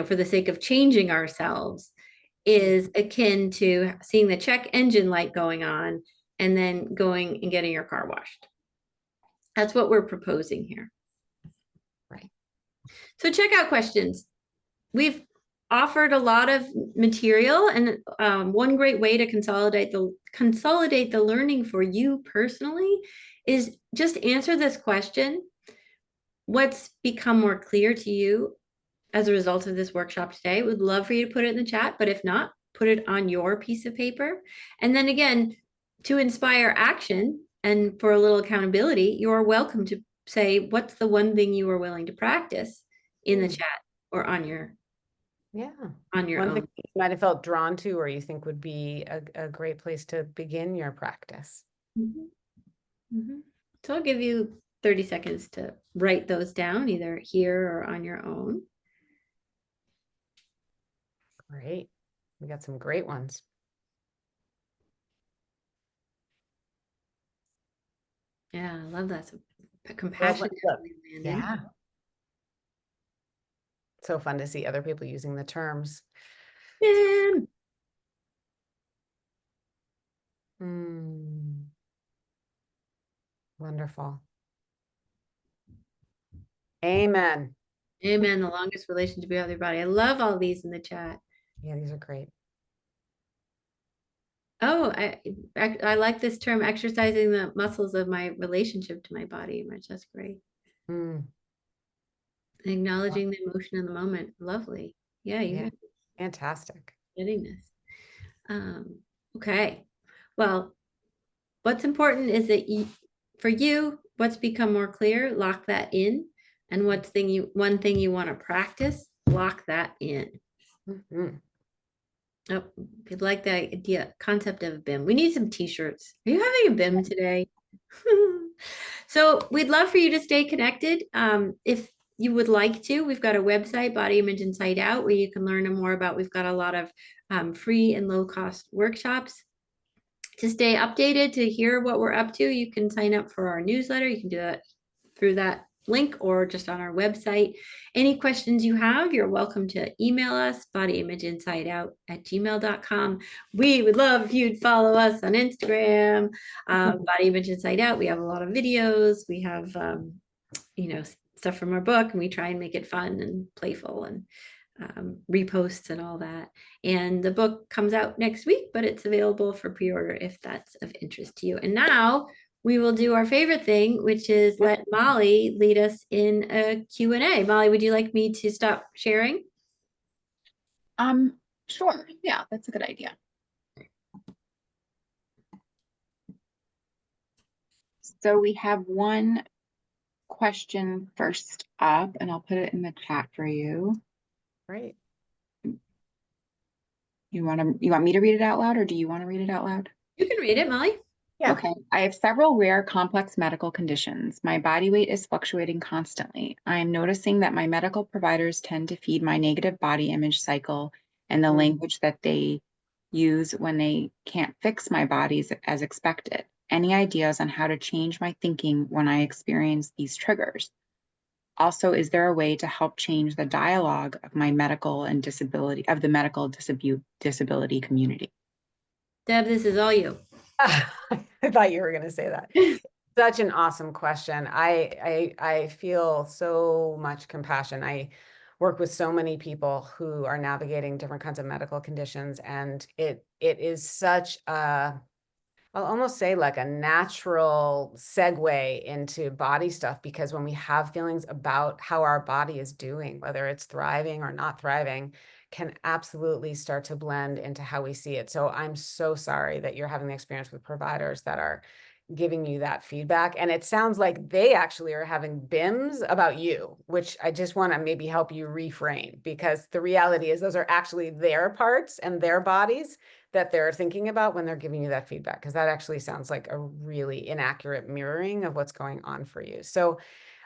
[SPEAKER 3] for the sake of changing ourselves, is akin to seeing the check engine light going on and then going and getting your car washed. That's what we're proposing here.
[SPEAKER 2] Right.
[SPEAKER 3] So checkout questions. We've offered a lot of material, and one great way to consolidate the learning for you personally is just answer this question. What's become more clear to you as a result of this workshop today? Would love for you to put it in the chat, but if not, put it on your piece of paper. And then again, to inspire action and for a little accountability, you're welcome to say, what's the one thing you are willing to practice in the chat or on your
[SPEAKER 2] One
[SPEAKER 3] own.
[SPEAKER 2] thing you might have felt drawn to, or you think would be a great place to begin your practice.
[SPEAKER 3] So I'll give you 30 seconds to write those down, either here or on your own.
[SPEAKER 2] Great. We got some great ones.
[SPEAKER 3] Yeah, I love that. So compassion.
[SPEAKER 2] Yeah. So fun to see other people using the terms. Wonderful. Amen.
[SPEAKER 3] Amen. The longest relationship you have with your body. I love all these in the chat.
[SPEAKER 2] Yeah, these are great.
[SPEAKER 3] Oh, I like this term, exercising the muscles of my relationship to my body image. That's great. Acknowledging the emotion in the moment. Lovely. Yeah,
[SPEAKER 2] fantastic.
[SPEAKER 3] Getting this. Okay. Well, what's important is that for you, what's become more clear, lock that in. And one thing you want to practice, lock that in. Oh, if you'd like the concept of a BIM, we need some t-shirts. Are you having a BIM today? So we'd love for you to stay connected. If you would like to, we've got a website, Body Image Inside Out, where you can learn more about. We've got a lot of free and low cost workshops. To stay updated, to hear what we're up to, you can sign up for our newsletter. You can do that through that link or just on our website. Any questions you have, you're welcome to email us, bodyimageinsideout@gmail.com. We would love if you'd follow us on Instagram, Body Image Inside Out. We have a lot of videos. We have, stuff from our book, and we try and make it fun and playful, and reposts and all that. And the book comes out next week, but it's available for pre-order if that's of interest to you. And now we will do our favorite thing, which is let Molly lead us in a Q&A. Molly, would you like me to stop sharing?
[SPEAKER 1] Sure. Yeah, that's a good idea. So we have one question first up, and I'll put it in the chat for you.
[SPEAKER 2] Great.
[SPEAKER 1] You want me to read it out loud, or do you want to read it out loud?
[SPEAKER 3] You can read it, Molly.
[SPEAKER 2] Yeah.
[SPEAKER 1] Okay. I have several rare complex medical conditions. My body weight is fluctuating constantly. I am noticing that my medical providers tend to feed my negative body image cycle and the language that they use when they can't fix my body as expected. Any ideas on how to change my thinking when I experience these triggers? Also, is there a way to help change the dialogue of my medical disability community?
[SPEAKER 3] Deb, this is all you.
[SPEAKER 2] I thought you were going to say that. Such an awesome question. I feel so much compassion. I work with so many people who are navigating different kinds of medical conditions, and it is such a, I'll almost say like a natural segue into body stuff, because when we have feelings about how our body is doing, whether it's thriving or not thriving, can absolutely start to blend into how we see it. So I'm so sorry that you're having the experience with providers that are giving you that feedback. And it sounds like they actually are having BIMs about you, which I just want to maybe help you reframe, because the reality is those are actually their parts and their bodies that they're thinking about when they're giving you that feedback, because that actually sounds like a really inaccurate mirroring of what's going on for you. So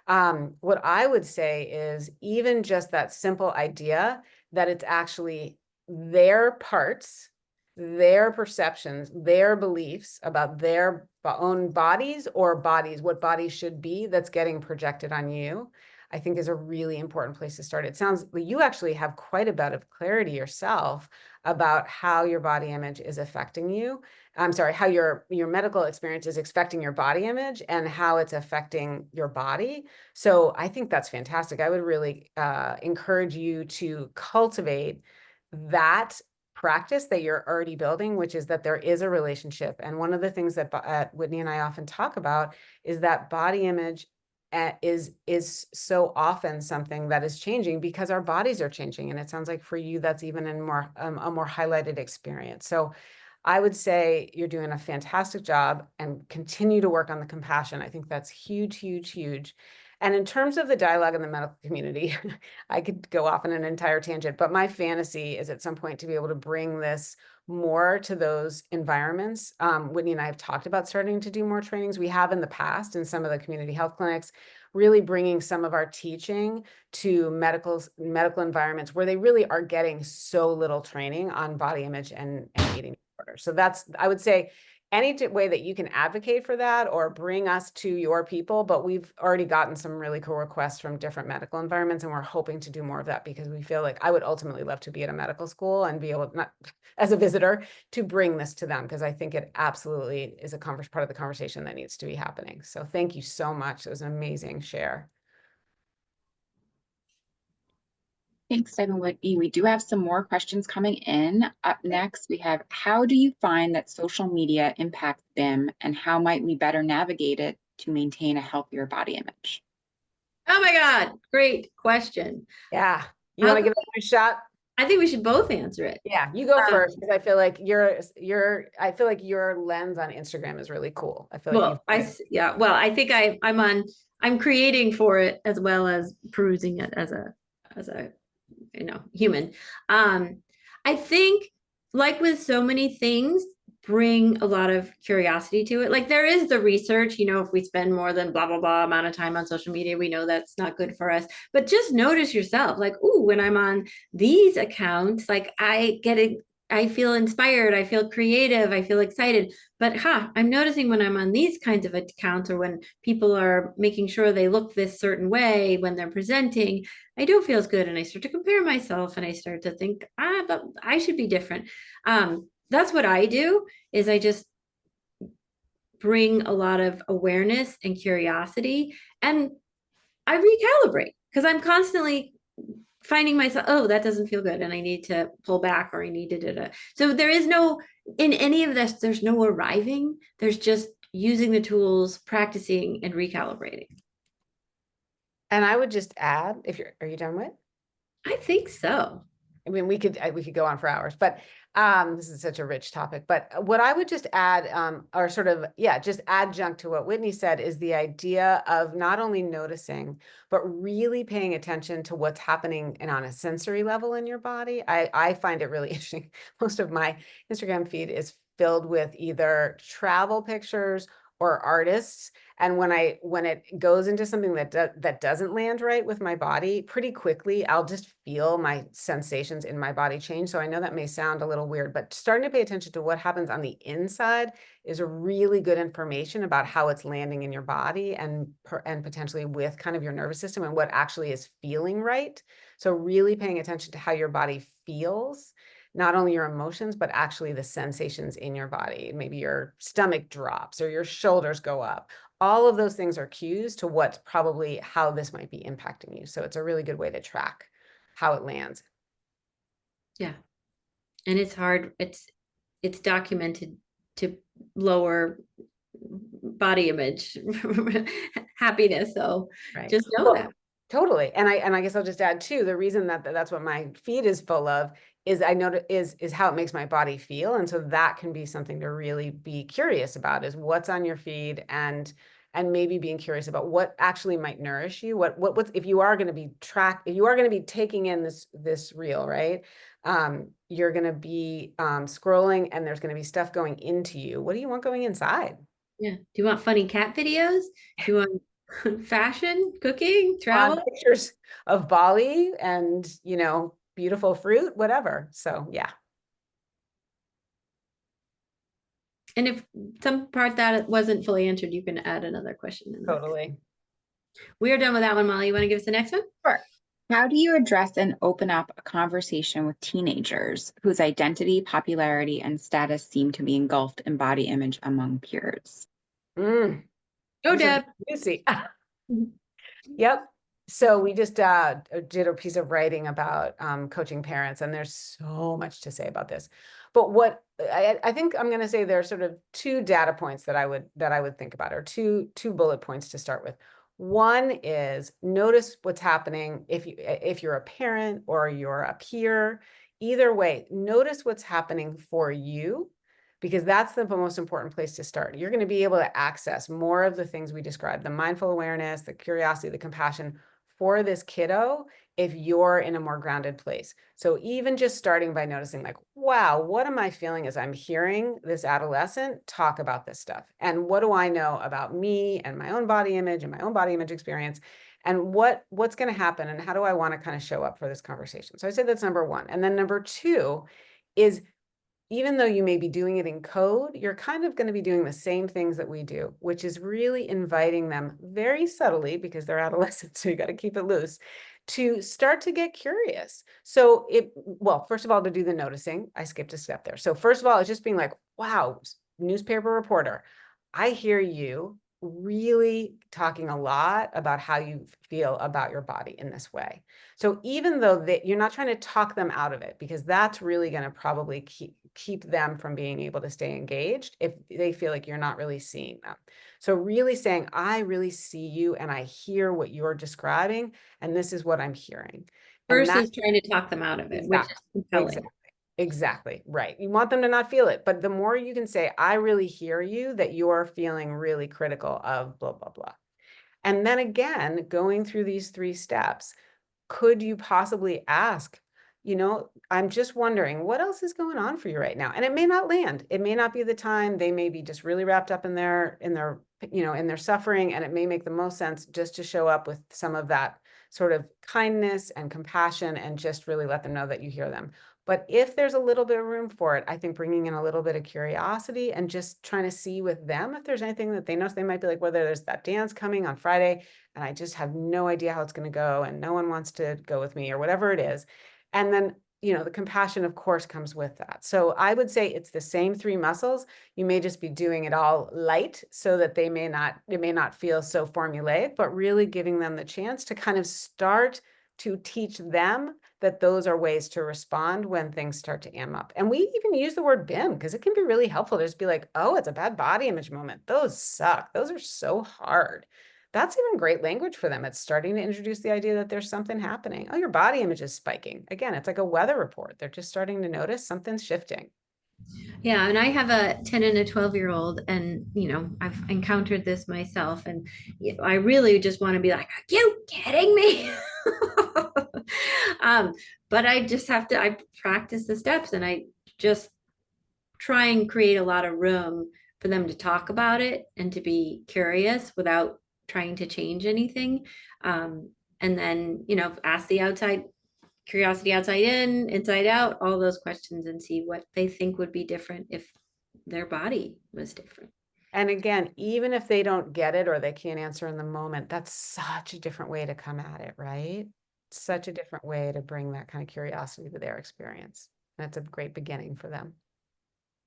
[SPEAKER 2] what I would say is even just that simple idea that it's actually their parts, their perceptions, their beliefs about their own bodies or bodies, what bodies should be, that's getting projected on you, I think is a really important place to start. It sounds like you actually have quite a bit of clarity yourself about how your body image is affecting you. I'm sorry, how your medical experience is affecting your body image and how it's affecting your body. So I think that's fantastic. I would really encourage you to cultivate that practice that you're already building, which is that there is a relationship. And one of the things that Whitney and I often talk about is that body image is so often something that is changing because our bodies are changing. And it sounds like for you, that's even in more a more highlighted experience. So I would say you're doing a fantastic job, and continue to work on the compassion. I think that's huge, huge, huge. And in terms of the dialogue in the medical community, I could go off on an entire tangent, but my fantasy is at some point to be able to bring this more to those environments. Whitney and I have talked about starting to do more trainings. We have in the past in some of the community health clinics, really bringing some of our teaching to medical environments where they really are getting so little training on body image and eating disorder. So that's, I would say, any way that you can advocate for that or bring us to your people. But we've already gotten some really cool requests from different medical environments, and we're hoping to do more of that, because we feel like I would ultimately love to be at a medical school and be able, not as a visitor, to bring this to them, because I think it absolutely is a part of the conversation that needs to be happening. So thank you so much. It was an amazing share.
[SPEAKER 1] Thanks, Stephen Whitney. We do have some more questions coming in. Up next, we have, how do you find that social media impacts BIM, and how might we better navigate it to maintain a healthier body image?
[SPEAKER 3] Oh my God, great question.
[SPEAKER 2] Yeah. You want to give it a shot?
[SPEAKER 3] I think we should both answer it.
[SPEAKER 2] Yeah, you go first, because I feel like I feel like your lens on Instagram is really cool. I feel like
[SPEAKER 3] I think I'm creating for it as well as perusing it as a human. I think, like with so many things, bring a lot of curiosity to it. Like there is the research, if we spend more than blah, blah, blah amount of time on social media, we know that's not good for us. But just notice yourself, like, ooh, when I'm on these accounts, like I feel inspired, I feel creative, I feel excited. But I'm noticing when I'm on these kinds of accounts, or when people are making sure they look this certain way when they're presenting, I don't feel as good. And I start to compare myself, and I start to think, but I should be different. That's what I do, is I just bring a lot of awareness and curiosity, and I recalibrate, because I'm constantly finding myself, oh, that doesn't feel good, and I need to pull back, or I need to So there is no, in any of this, there's no arriving. There's just using the tools, practicing, and recalibrating.
[SPEAKER 2] And I would just add, are you done with?
[SPEAKER 3] I think so.
[SPEAKER 2] I mean, we could go on for hours, but this is such a rich topic. But what I would just add, or sort of, just adjunct to what Whitney said, is the idea of not only noticing, but really paying attention to what's happening and on a sensory level in your body. I find it really interesting. Most of my Instagram feed is filled with either travel pictures or artists. And when it goes into something that doesn't land right with my body, pretty quickly, I'll just feel my sensations in my body change. So I know that may sound a little weird, but starting to pay attention to what happens on the inside is a really good information about how it's landing in your body, and potentially with kind of your nervous system, and what actually is feeling right. So really paying attention to how your body feels, not only your emotions, but actually the sensations in your body. Maybe your stomach drops or your shoulders go up. All of those things are cues to what's probably how this might be impacting you. So it's a really good way to track how it lands.
[SPEAKER 3] Yeah. And it's hard. It's documented to lower body image happiness. So just know that.
[SPEAKER 2] Totally. And I guess I'll just add too, the reason that that's what my feed is full of is I know is how it makes my body feel. And so that can be something to really be curious about, is what's on your feed, and maybe being curious about what actually might nourish you. What if you are going to be if you are going to be taking in this reel, right? You're going to be scrolling, and there's going to be stuff going into you. What do you want going inside?
[SPEAKER 3] Yeah. Do you want funny cat videos? Do you want fashion, cooking, travel?
[SPEAKER 2] Pictures of Bali and, beautiful fruit, whatever. So yeah.
[SPEAKER 3] And if some part that wasn't fully answered, you can add another question in there.
[SPEAKER 2] Totally.
[SPEAKER 3] We are done with that one, Molly. You want to give us the next one?
[SPEAKER 1] Sure. How do you address and open up a conversation with teenagers whose identity, popularity, and status seem to be engulfed in body image among peers?
[SPEAKER 3] Go,
[SPEAKER 2] These are
[SPEAKER 3] Deb.
[SPEAKER 2] juicy. Yep. So we just did a piece of writing about coaching parents, and there's so much to say about this. But what I think I'm going to say, there are sort of two data points that I would think about, or two bullet points to start with. One is, notice what's happening if you're a parent or you're a peer. Either way, notice what's happening for you, because that's the most important place to start. You're going to be able to access more of the things we described, the mindful awareness, the curiosity, the compassion for this kiddo, if you're in a more grounded place. So even just starting by noticing, like, wow, what am I feeling as I'm hearing this adolescent talk about this stuff? And what do I know about me and my own body image and my own body image experience? And what's going to happen? And how do I want to kind of show up for this conversation? So I say that's number one. And then number two is, even though you may be doing it in code, you're kind of going to be doing the same things that we do, which is really inviting them very subtly, because they're adolescents, so you got to keep it loose, to start to get curious. So well, first of all, to do the noticing, I skipped a step there. So first of all, it's just being like, wow, newspaper reporter, I hear you really talking a lot about how you feel about your body in this way. So even though you're not trying to talk them out of it, because that's really going to probably keep them from being able to stay engaged if they feel like you're not really seeing them. So really saying, I really see you and I hear what you're describing, and this is what I'm hearing.
[SPEAKER 3] Versus trying to talk them out of it, which is compelling.
[SPEAKER 2] Exactly. Right. You want them to not feel it, but the more you can say, I really hear you, that you're feeling really critical of blah, blah, blah. And then again, going through these 3 steps, could you possibly ask, I'm just wondering, what else is going on for you right now? And it may not land. It may not be the time. They may be just really wrapped up in their suffering. And it may make the most sense just to show up with some of that sort of kindness and compassion, and just really let them know that you hear them. But if there's a little bit of room for it, I think bringing in a little bit of curiosity and just trying to see with them if there's anything that they notice. They might be like, whether there's that dance coming on Friday and I just have no idea how it's going to go, and no one wants to go with me, or whatever it is. And then, the compassion, of course, comes with that. So I would say it's the same 3 muscles. You may just be doing it all light, so that it may not feel so formulaic, but really giving them the chance to kind of start to teach them that those are ways to respond when things start to amp up. And we even use the word BIM, because it can be really helpful to just be like, oh, it's a bad body image moment. Those suck. Those are so hard. That's even great language for them. It's starting to introduce the idea that there's something happening. Oh, your body image is spiking. Again, it's like a weather report. They're just starting to notice something's shifting.
[SPEAKER 3] Yeah, and I have a 10 and a 12-year-old, and I've encountered this myself, and I really just want to be like, are you kidding me? But I just I practice the steps, and I just try and create a lot of room for them to talk about it and to be curious without trying to change anything. And then, ask the curiosity outside in, inside out, all those questions, and see what they think would be different if their body was different.
[SPEAKER 2] And again, even if they don't get it or they can't answer in the moment, that's such a different way to come at it, right? Such a different way to bring that kind of curiosity to their experience. That's a great beginning for them.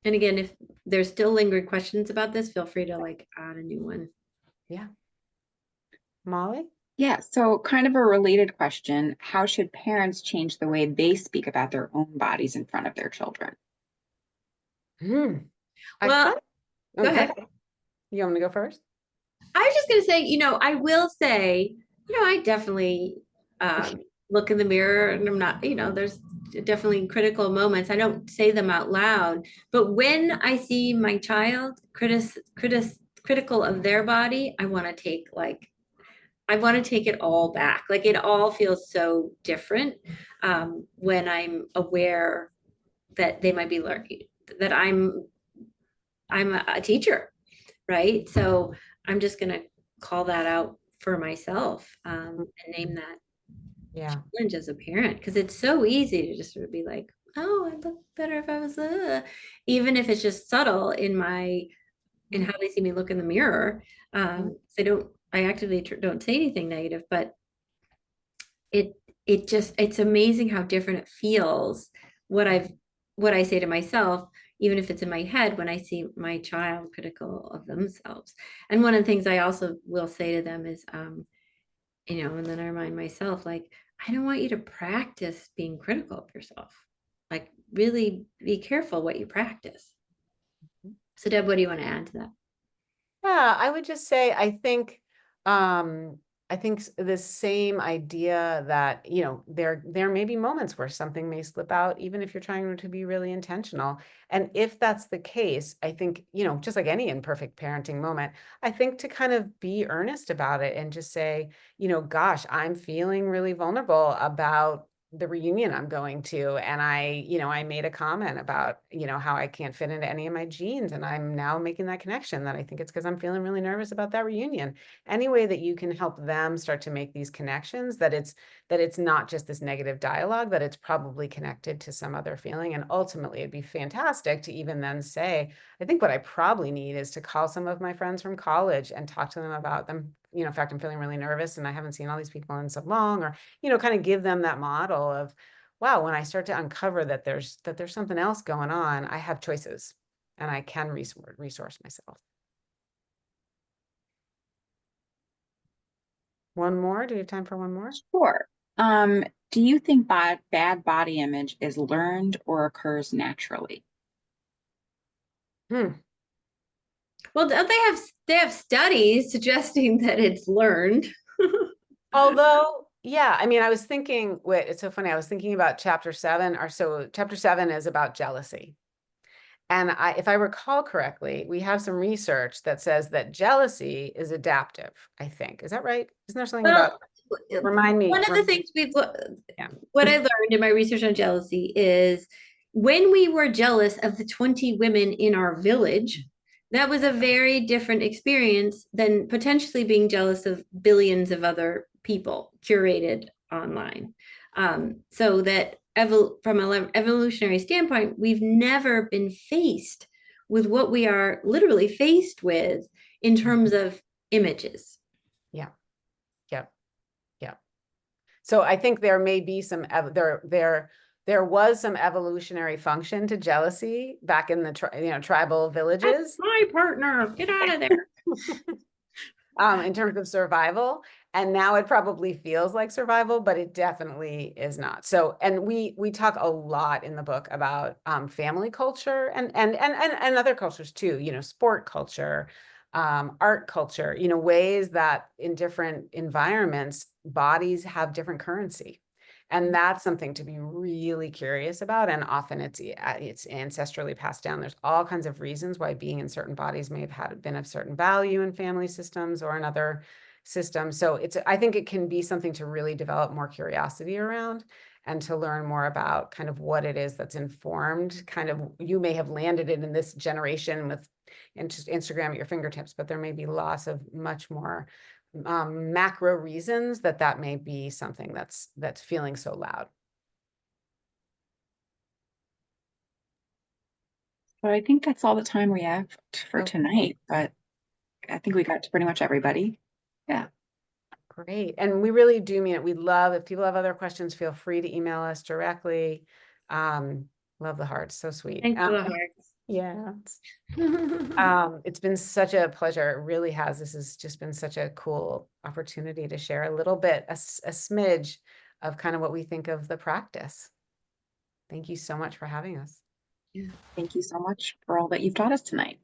[SPEAKER 3] And again, if there's still lingering questions about this, feel free to add a new one.
[SPEAKER 2] Yeah. Molly?
[SPEAKER 1] Yeah, so kind of a related question. How should parents change the way they speak about their own bodies in front of their children?
[SPEAKER 3] Well, go ahead.
[SPEAKER 2] You want me to go first?
[SPEAKER 3] I was just going to say, I will say I definitely look in the mirror and I'm not, there's definitely critical moments. I don't say them out loud, but when I see my child critical of their body, I want to take it all back. Like it all feels so different when I'm aware that they might be learning, that I'm a teacher, right? So I'm just gonna call that out for myself and name that
[SPEAKER 2] Yeah.
[SPEAKER 3] challenge as a parent because it's so easy to just sort of be like, oh, I'd look better if I was, even if it's just subtle in how they see me look in the mirror. I actively don't say anything negative, but it it's amazing how different it feels what I say to myself, even if it's in my head when I see my child critical of themselves. And one of the things I also will say to them is and then I remind myself, like, I don't want you to practice being critical of yourself. Like, really be careful what you practice. So, Deb, what do you want to add to that?
[SPEAKER 2] Yeah, I would just say, I think the same idea that, there may be moments where something may slip out, even if you're trying to be really intentional. And if that's the case, I think, just like any imperfect parenting moment, I think to kind of be earnest about it and just say, gosh, I'm feeling really vulnerable about the reunion I'm going to. And I made a comment about, how I can't fit into any of my jeans. And I'm now making that connection that I think it's because I'm feeling really nervous about that reunion. Any way that you can help them start to make these connections, that it's not just this negative dialogue, that it's probably connected to some other feeling. And ultimately it'd be fantastic to even then say, I think what I probably need is to call some of my friends from college and talk to them about them. In fact, I'm feeling really nervous and I haven't seen all these people in so long, or, kind of give them that model of, wow, when I start to uncover that there's something else going on, I have choices and I can resource myself. One more? Do you have time for one more?
[SPEAKER 1] Sure. Do you think bad body image is learned or occurs naturally?
[SPEAKER 3] Well, they have studies suggesting that it's learned.
[SPEAKER 2] Although, yeah, I mean, I was thinking, wait, it's so funny. I was thinking about chapter 7, chapter 7 is about jealousy. And if I recall correctly, we have some research that says that jealousy is adaptive, I think. Is that right? Isn't there something about, remind me.
[SPEAKER 3] One of the things
[SPEAKER 2] Yeah.
[SPEAKER 3] what I learned in my research on jealousy is when we were jealous of the 20 women in our village, that was a very different experience than potentially being jealous of billions of other people curated online. So that from an evolutionary standpoint, we've never been faced with what we are literally faced with in terms of images.
[SPEAKER 2] Yeah. Yep. Yep. So I think there may be some there was some evolutionary function to jealousy back in the tribal villages.
[SPEAKER 3] That's my partner, get out of there.
[SPEAKER 2] In terms of survival, and now it probably feels like survival, but it definitely is not. So, and we talk a lot in the book about family culture and other cultures too. Sport culture, art culture. Ways that in different environments, bodies have different currency. And that's something to be really curious about. And often it's ancestrally passed down. There's all kinds of reasons why being in certain bodies may have been of certain value in family systems or in other systems. So I think it can be something to really develop more curiosity around and to learn more about kind of what it is that's informed. Kind of, you may have landed it in this generation with just Instagram at your fingertips, but there may be lots of much more macro reasons that may be something that's feeling so loud.
[SPEAKER 1] So I think that's all the time we have for tonight, but I think we got to pretty much everybody. Yeah.
[SPEAKER 2] Great. And we really do mean it. We love, if people have other questions, feel free to email us directly. Love the hearts. So sweet.
[SPEAKER 3] Thanks for the hearts.
[SPEAKER 2] Yeah. It's been such a pleasure. It really has. This has just been such a cool opportunity to share a little bit, a smidge of kind of what we think of the practice. Thank you so much for having us.
[SPEAKER 1] Yeah. Thank you so much for all that you've taught us tonight.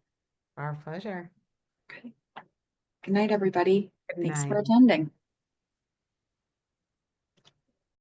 [SPEAKER 2] Our pleasure.
[SPEAKER 1] Okay. Good night, everybody.
[SPEAKER 2] Good
[SPEAKER 1] Thanks
[SPEAKER 2] night.
[SPEAKER 1] for attending.